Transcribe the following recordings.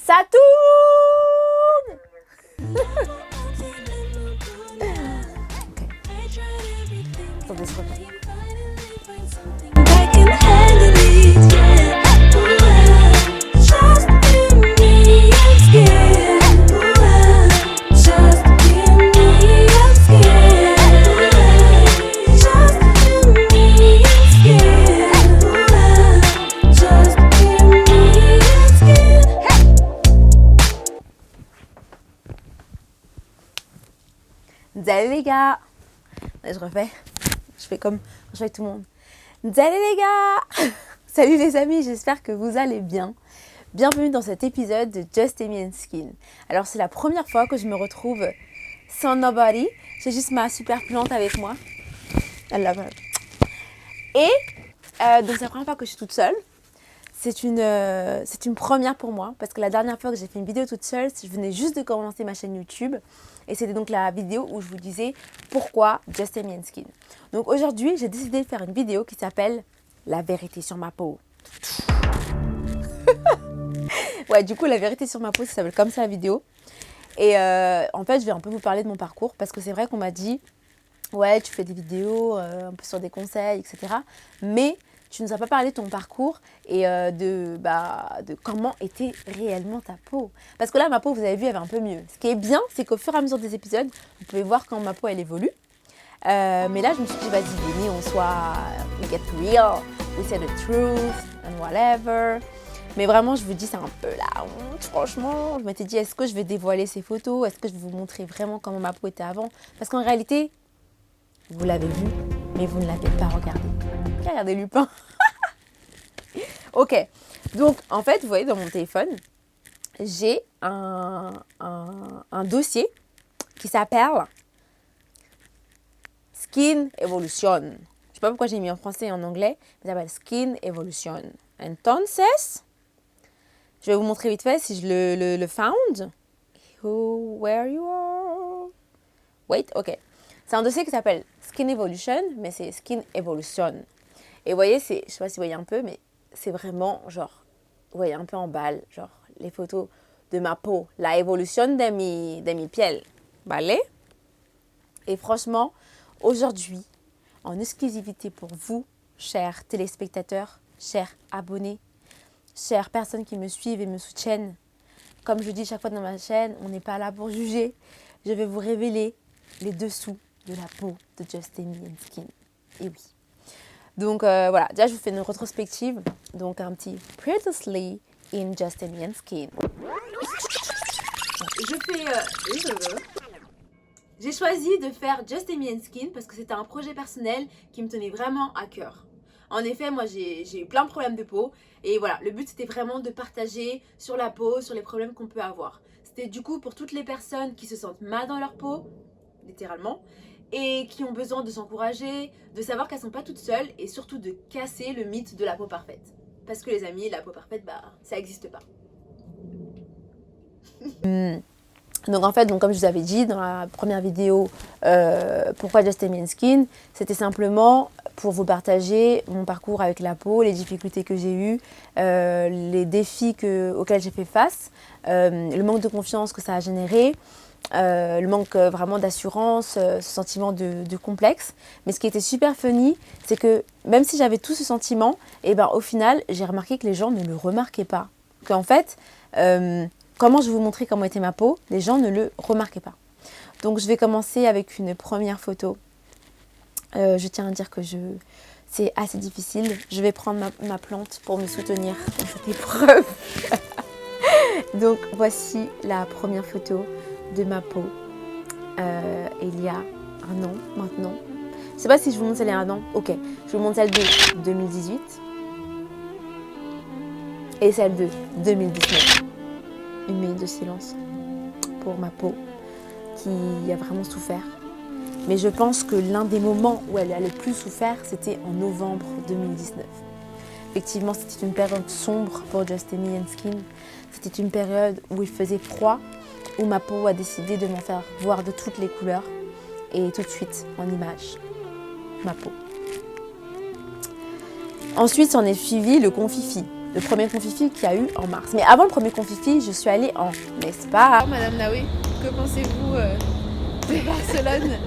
Ça tourne. Ok. Attendez, je reviens. Salut les gars. Là, je refais. Je fais comme je fais avec tout le monde. Salut les gars. Salut les amis, j'espère que vous allez bien. Bienvenue dans cet épisode de Just Amy and Skin. Alors c'est la première fois que je me retrouve sans nobody. J'ai juste ma super plante avec moi. I love her. Et donc c'est la première fois que je suis toute seule. C'est une première pour moi parce que la dernière fois que j'ai fait une vidéo toute seule, je venais juste de commencer ma chaîne YouTube et c'était donc la vidéo où je vous disais pourquoi Just Amy and Skin. Donc aujourd'hui, j'ai décidé de faire une vidéo qui s'appelle La vérité sur ma peau. Ouais, du coup, la vérité sur ma peau, ça s'appelle comme ça la vidéo. Et en fait, je vais un peu vous parler de mon parcours parce que c'est vrai qu'on m'a dit ouais, tu fais des vidéos un peu sur des conseils, etc. Mais tu ne nous as pas parlé de ton parcours et de comment était réellement ta peau. Parce que là, ma peau, vous avez vu, elle va un peu mieux. Ce qui est bien, c'est qu'au fur et à mesure des épisodes, vous pouvez voir quand ma peau, elle évolue. Mais là, je me suis dit, vas-y, venez, on soit, we get real, we say the truth, and whatever. Mais vraiment, je vous dis, c'est un peu la honte, franchement. Je m'étais dit, est-ce que je vais dévoiler ces photos? Est-ce que je vais vous montrer vraiment comment ma peau était avant? Parce qu'en réalité, vous l'avez vu, mais vous ne l'avez pas regardé. Regardez Lupin. Ok, donc en fait, vous voyez dans mon téléphone, j'ai un dossier qui s'appelle Skin Evolution. Je ne sais pas pourquoi j'ai mis en français et en anglais, mais ça s'appelle Skin Evolution. Entonces, je vais vous montrer vite fait si je le found. Where you are? Wait, ok. C'est un dossier qui s'appelle Skin Evolution, mais c'est Skin Evolution. Et vous voyez, je ne sais pas si vous voyez un peu, mais c'est vraiment genre, vous voyez un peu en balle, genre les photos de ma peau, la évolution de mi piel, ¿vale? Et franchement, aujourd'hui, en exclusivité pour vous, chers téléspectateurs, chers abonnés, chères personnes qui me suivent et me soutiennent, comme je dis chaque fois dans ma chaîne, on n'est pas là pour juger. Je vais vous révéler les dessous de la peau de Just Amy and Skin. Et oui. Donc voilà, déjà je vous fais une rétrospective, donc un petit Previously in Just Amy and Skin. J'ai choisi de faire Just Amy and Skin parce que c'était un projet personnel qui me tenait vraiment à cœur. En effet, moi j'ai eu plein de problèmes de peau et voilà, le but c'était vraiment de partager sur la peau, sur les problèmes qu'on peut avoir. C'était du coup pour toutes les personnes qui se sentent mal dans leur peau, littéralement, et qui ont besoin de s'encourager, de savoir qu'elles ne sont pas toutes seules et surtout de casser le mythe de la peau parfaite. Parce que les amis, la peau parfaite, ça n'existe pas. Donc en fait, comme je vous avais dit dans la première vidéo, pourquoi Just Amy and Skin, c'était simplement pour vous partager mon parcours avec la peau, les difficultés que j'ai eues, les défis auxquels j'ai fait face, le manque de confiance que ça a généré, le manque vraiment d'assurance, ce sentiment de complexe. Mais ce qui était super funny, c'est que même si j'avais tout ce sentiment, et au final, j'ai remarqué que les gens ne le remarquaient pas. Qu'en fait, comment je vous montrais comment était ma peau, les gens ne le remarquaient pas. Donc je vais commencer avec une première photo. Je tiens à dire que c'est assez difficile. Je vais prendre ma plante pour me soutenir dans cette épreuve. Donc voici la première photo de ma peau il y a un an maintenant. Je ne sais pas si je vous montre celle il y a un an. Ok, je vous montre celle de 2018 et celle de 2019. Une minute de silence pour ma peau qui a vraiment souffert. Mais je pense que l'un des moments où elle a le plus souffert, c'était en novembre 2019. Effectivement, c'était une période sombre pour Just Amy and Skin. C'était une période où il faisait froid, où ma peau a décidé de m'en faire voir de toutes les couleurs. Et tout de suite, en image, ma peau. Ensuite, s'en est suivi le confifi. le premier confifi qu'il y a eu en mars. Mais avant le premier confifi, je suis allée en Espagne. Alors, Madame Naoui, que pensez-vous de Barcelone?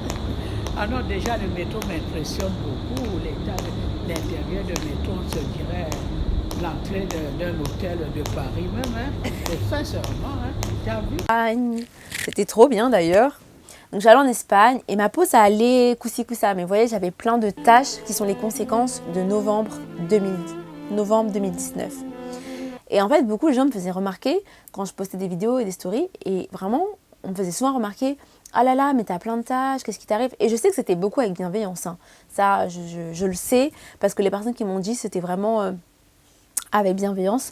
Ah non, déjà le métro m'impressionne beaucoup. L'intérieur du métro, on se dirait l'entrée d'un hôtel de Paris même. Hein. Et sincèrement, hein, tu as vu? C'était trop bien d'ailleurs. Donc j'allais en Espagne et ma peau ça allait coussi coussa. Mais vous voyez, j'avais plein de taches qui sont les conséquences de novembre 2019. Et en fait, beaucoup de gens me faisaient remarquer quand je postais des vidéos et des stories. Et vraiment, on me faisait souvent remarquer « Ah là là, mais t'as plein de taches, qu'est-ce qui t'arrive ?» Et je sais que c'était beaucoup avec bienveillance. Hein. Ça, je le sais, parce que les personnes qui m'ont dit, c'était vraiment avec bienveillance.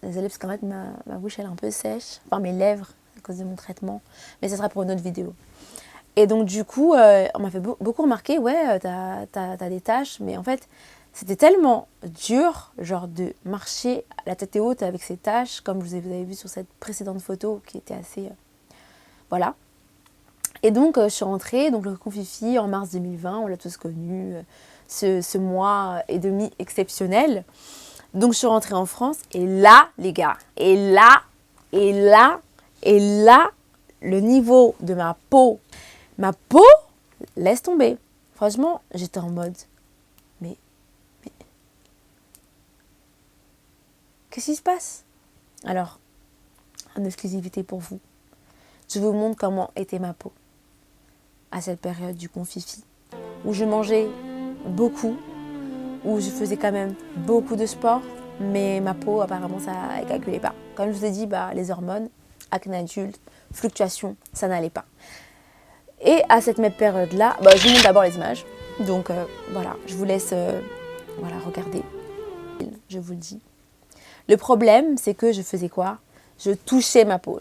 Désolée, parce qu'en fait, ma bouche, elle est un peu sèche. Enfin, mes lèvres, à cause de mon traitement. Mais ça sera pour une autre vidéo. Et donc, du coup, on m'a fait beaucoup remarquer « Ouais, t'as des taches. » Mais en fait, c'était tellement dur, genre de marcher la tête haute avec ces taches, comme vous avez vu sur cette précédente photo, qui était assez... voilà. Et donc, je suis rentrée, donc le confifi en mars 2020, on l'a tous connu, ce mois et demi exceptionnel. Donc, je suis rentrée en France, et là, les gars, et là, le niveau de ma peau, laisse tomber. Franchement, j'étais en mode, mais qu'est-ce qui se passe? Alors, en exclusivité pour vous, je vous montre comment était ma peau à cette période du confifi, où je mangeais beaucoup, où je faisais quand même beaucoup de sport, mais ma peau, apparemment, ça ne calculait pas. Comme je vous ai dit, les hormones, acné adulte, fluctuations, ça n'allait pas. Et à cette même période-là, je vous montre d'abord les images. Donc voilà, je vous laisse regarder. Je vous le dis. Le problème, c'est que je faisais quoi? Je touchais ma peau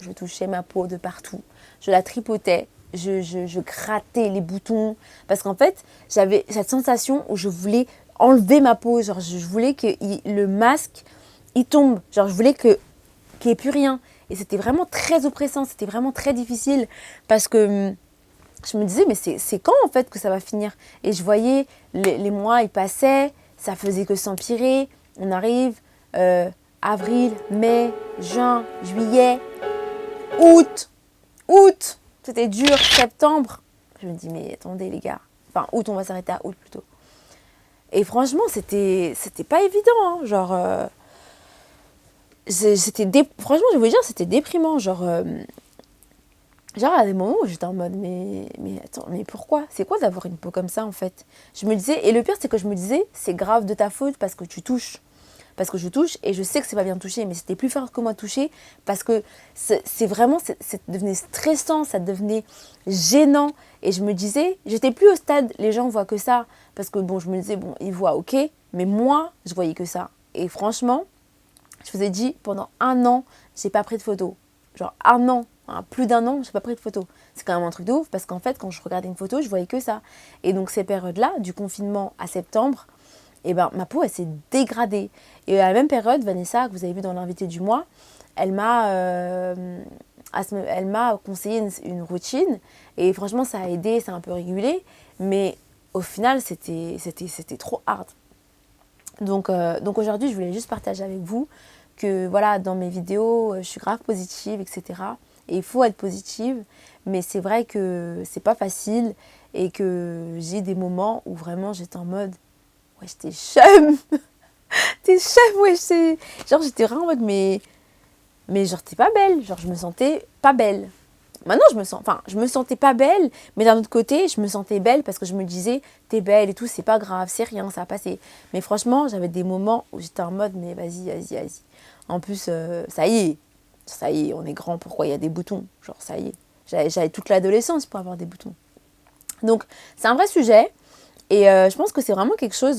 de partout. Je la tripotais, je grattais les boutons. Parce qu'en fait, j'avais cette sensation où je voulais enlever ma peau. Genre, je voulais que le masque, il tombe. Genre, je voulais qu'il n'y ait plus rien. Et c'était vraiment très oppressant, c'était vraiment très difficile. Parce que je me disais, mais c'est quand en fait que ça va finir? Et je voyais les mois, ils passaient, ça faisait que s'empirer. On arrive... avril, mai, juin, juillet, août, c'était dur, septembre. Je me dis, mais attendez les gars, enfin août, on va s'arrêter à août plutôt. Et franchement, c'était pas évident, hein. Genre, franchement, je vais vous dire, c'était déprimant, genre à des moments où j'étais en mode, mais attends, mais pourquoi? C'est quoi d'avoir une peau comme ça en fait? Je me disais, et le pire c'est que je me disais, c'est grave de ta faute parce que tu touches. Parce que je touche et je sais que c'est pas bien touché, mais c'était plus fort que moi toucher parce que c'est vraiment, ça devenait stressant, ça devenait gênant. Et je me disais, j'étais plus au stade, les gens voient que ça. Parce que bon, je me disais, bon, ils voient, ok, mais moi, je voyais que ça. Et franchement, je vous ai dit, pendant 1 an, j'ai pas pris de photos. Genre 1 an, hein, plus d'1 an, j'ai pas pris de photos. C'est quand même un truc de ouf parce qu'en fait, quand je regardais une photo, je voyais que ça. Et donc, ces périodes-là, du confinement à septembre, et ma peau, elle s'est dégradée. Et à la même période, Vanessa, que vous avez vu dans l'invité du mois, elle m'a conseillé une routine. Et franchement, ça a aidé, ça a un peu régulé. Mais au final, c'était trop hard. Donc aujourd'hui, je voulais juste partager avec vous que voilà, dans mes vidéos, je suis grave positive, etc. Et il faut être positive. Mais c'est vrai que c'est pas facile et que j'ai des moments où vraiment j'étais en mode... Ouais, t'es chum. T'es chum, ouais. Genre, j'étais vraiment en mode, mais genre, t'es pas belle. Genre, je me sentais pas belle. Maintenant, je me sentais pas belle, mais d'un autre côté, je me sentais belle parce que je me disais, t'es belle et tout, c'est pas grave, c'est rien, ça va passer. Mais franchement, j'avais des moments où j'étais en mode, mais vas-y. En plus, ça y est, on est grand, pourquoi il y a des boutons? Genre, ça y est. J'avais toute l'adolescence pour avoir des boutons. Donc, c'est un vrai sujet. Et je pense que c'est vraiment quelque chose...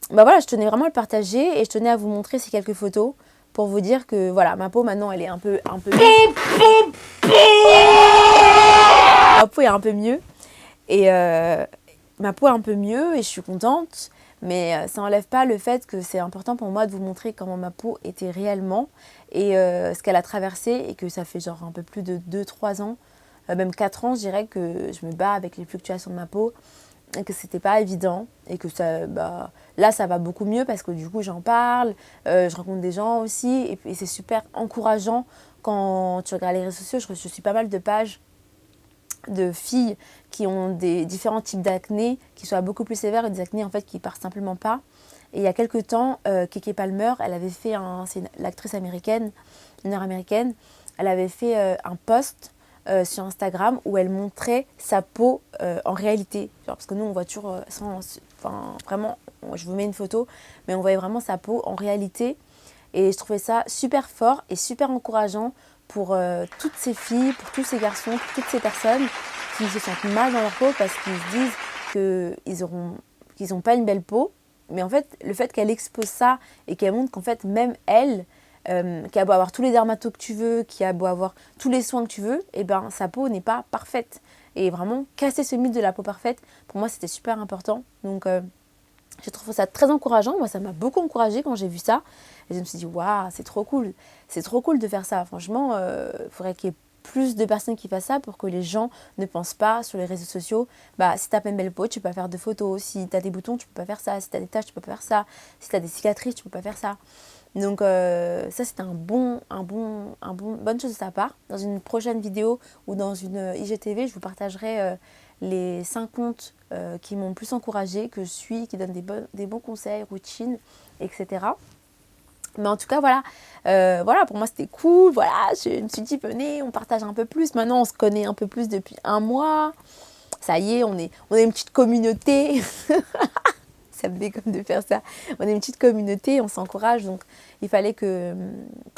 voilà, je tenais vraiment à le partager et je tenais à vous montrer ces quelques photos pour vous dire que voilà, ma peau maintenant elle est un peu mieux. Ma peau est un peu mieux et ma peau est un peu mieux et je suis contente, mais ça n'enlève pas le fait que c'est important pour moi de vous montrer comment ma peau était réellement et ce qu'elle a traversé et que ça fait genre un peu plus de 2-3 ans, même 4 ans, je dirais que je me bats avec les fluctuations de ma peau. et que c'était pas évident et que ça, là ça va beaucoup mieux parce que du coup j'en parle, je rencontre des gens aussi et c'est super encourageant quand tu regardes les réseaux sociaux. Je suis pas mal de pages de filles qui ont des différents types d'acné qui soient beaucoup plus sévères et des acnés en fait qui partent simplement pas. Et il y a quelques temps, Keke Palmer, elle avait fait c'est l'actrice américaine, nord-américaine, elle avait fait un post sur Instagram où elle montrait sa peau en réalité. Genre, parce que nous, on voit toujours vraiment, je vous mets une photo, mais on voyait vraiment sa peau en réalité. Et je trouvais ça super fort et super encourageant pour toutes ces filles, pour tous ces garçons, pour toutes ces personnes qui se sentent mal dans leur peau parce qu'ils se disent qu'ils n'ont pas une belle peau. Mais en fait, le fait qu'elle expose ça et qu'elle montre qu'en fait, même elle, qui a beau avoir tous les dermatos que tu veux, qui a beau avoir tous les soins que tu veux, et ben sa peau n'est pas parfaite. Et vraiment, casser ce mythe de la peau parfaite, pour moi, c'était super important. Donc, je trouve ça très encourageant. Moi, ça m'a beaucoup encouragée quand j'ai vu ça. Et je me suis dit, waouh, c'est trop cool. C'est trop cool de faire ça. Franchement, il faudrait qu'il y ait plus de personnes qui fassent ça pour que les gens ne pensent pas sur les réseaux sociaux, si tu as pas une belle peau, tu peux pas faire de photos. Si tu as des boutons, tu peux pas faire ça. Si tu as des taches, tu peux pas faire ça. Si tu as des cicatrices, tu peux pas faire ça. Donc ça, c'était bonne chose de sa part. Dans une prochaine vidéo ou dans une IGTV, je vous partagerai les 5 comptes qui m'ont le plus encouragée, que je suis, qui donnent des bons conseils, routines, etc. Mais en tout cas, voilà, pour moi c'était cool. Voilà, je me suis dit, venez, on partage un peu plus. Maintenant, on se connaît un peu plus depuis 1 mois. Ça y est, on est une petite communauté. Ça me déconne de faire ça. On est une petite communauté, on s'encourage. Donc, il fallait que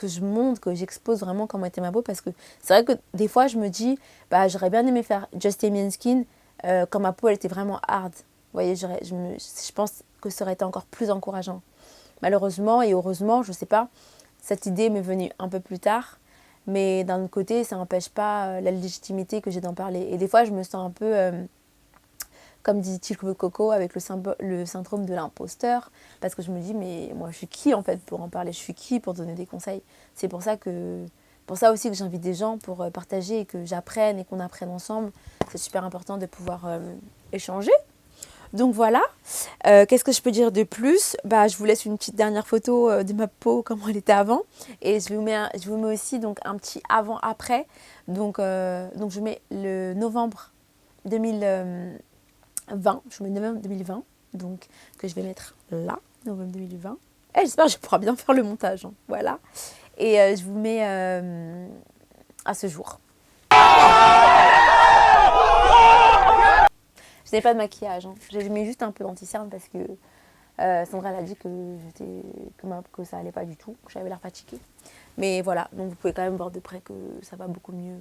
je montre, que j'expose vraiment comment était ma peau. Parce que c'est vrai que des fois, je me dis, j'aurais bien aimé faire Just Amy Skin quand ma peau, elle était vraiment hard. Vous voyez, je pense que ça aurait été encore plus encourageant. Malheureusement et heureusement, je ne sais pas, cette idée m'est venue un peu plus tard. Mais d'un autre côté, ça n'empêche pas la légitimité que j'ai d'en parler. Et des fois, je me sens un peu... comme dit Chico Coco, avec le syndrome de l'imposteur, parce que je me dis, mais moi, je suis qui en fait pour en parler? Je suis qui pour donner des conseils? C'est pour ça aussi que j'invite des gens pour partager et que j'apprenne et qu'on apprenne ensemble. C'est super important de pouvoir échanger. Donc voilà, qu'est-ce que je peux dire de plus? Je vous laisse une petite dernière photo de ma peau, comment elle était avant. Et je vous mets aussi donc, un petit avant-après. Donc je mets le novembre 2020, je mets novembre 2020, donc que je vais mettre là, novembre 2020. Et j'espère que je pourrai bien faire le montage, hein, voilà. Et je vous mets à ce jour. Je n'ai pas de maquillage, hein. J'ai mis juste un peu d'anti-cerne parce que Sandra elle a dit que ça allait pas du tout, que j'avais l'air fatiguée. Mais voilà, donc vous pouvez quand même voir de près que ça va beaucoup mieux.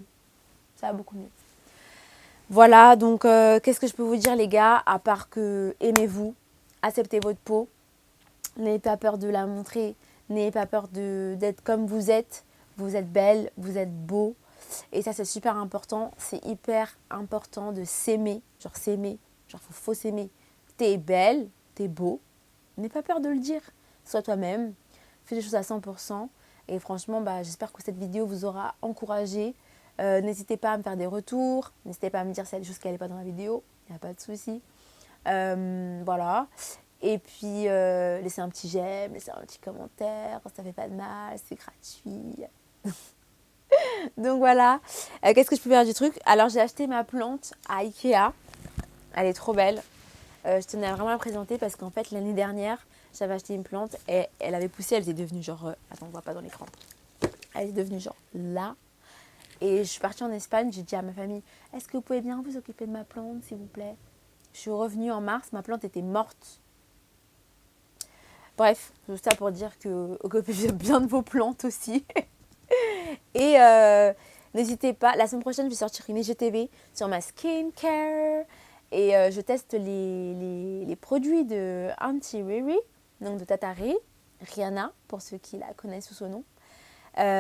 Ça va beaucoup mieux. Voilà, donc qu'est-ce que je peux vous dire les gars, à part que aimez-vous, acceptez votre peau, n'ayez pas peur de la montrer, n'ayez pas peur d'être comme vous êtes belle, vous êtes beau, et ça c'est super important, c'est hyper important de s'aimer, faut s'aimer, t'es belle, t'es beau, n'aie pas peur de le dire, sois toi-même, fais des choses à 100%, et franchement j'espère que cette vidéo vous aura encouragé. N'hésitez pas à me faire des retours, n'hésitez pas à me dire s'il y a des choses qui n'allaient pas dans la vidéo, il n'y a pas de souci. Voilà. Et puis, laissez un petit j'aime, laissez un petit commentaire, ça fait pas de mal, c'est gratuit. Donc voilà. Qu'est-ce que je peux faire du truc? Alors, j'ai acheté ma plante à Ikea. Elle est trop belle. Je tenais vraiment à la présenter parce qu'en fait, l'année dernière, j'avais acheté une plante et elle avait poussé, elle était devenue genre... attends, on ne voit pas dans l'écran. Elle est devenue genre là. Et je suis partie en Espagne, j'ai dit à ma famille, est-ce que vous pouvez bien vous occuper de ma plante, s'il vous plaît? Je suis revenue en mars, ma plante était morte. Bref, tout ça pour dire que occupez-vous bien de vos plantes aussi. Et n'hésitez pas, la semaine prochaine, je vais sortir une IGTV sur ma skincare. Et je teste les produits de Auntie Riri, donc de Tata Rihanna, pour ceux qui la connaissent sous ce nom.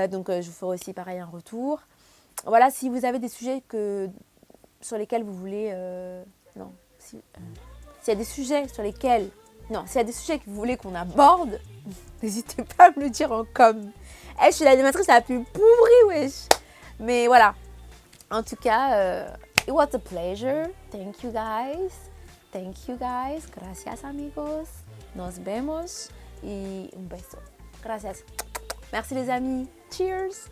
Donc je vous ferai aussi pareil un retour. Voilà, si vous avez des sujets sur lesquels vous voulez... s'il y a des sujets sur lesquels... s'il y a des sujets que vous voulez qu'on aborde, n'hésitez pas à me le dire en com. Je suis l'animatrice la plus pourrie, wesh. Mais voilà. En tout cas, it was a pleasure. Thank you guys. Thank you guys. Gracias amigos. Nos vemos y un beso. Gracias. Merci les amis. Cheers.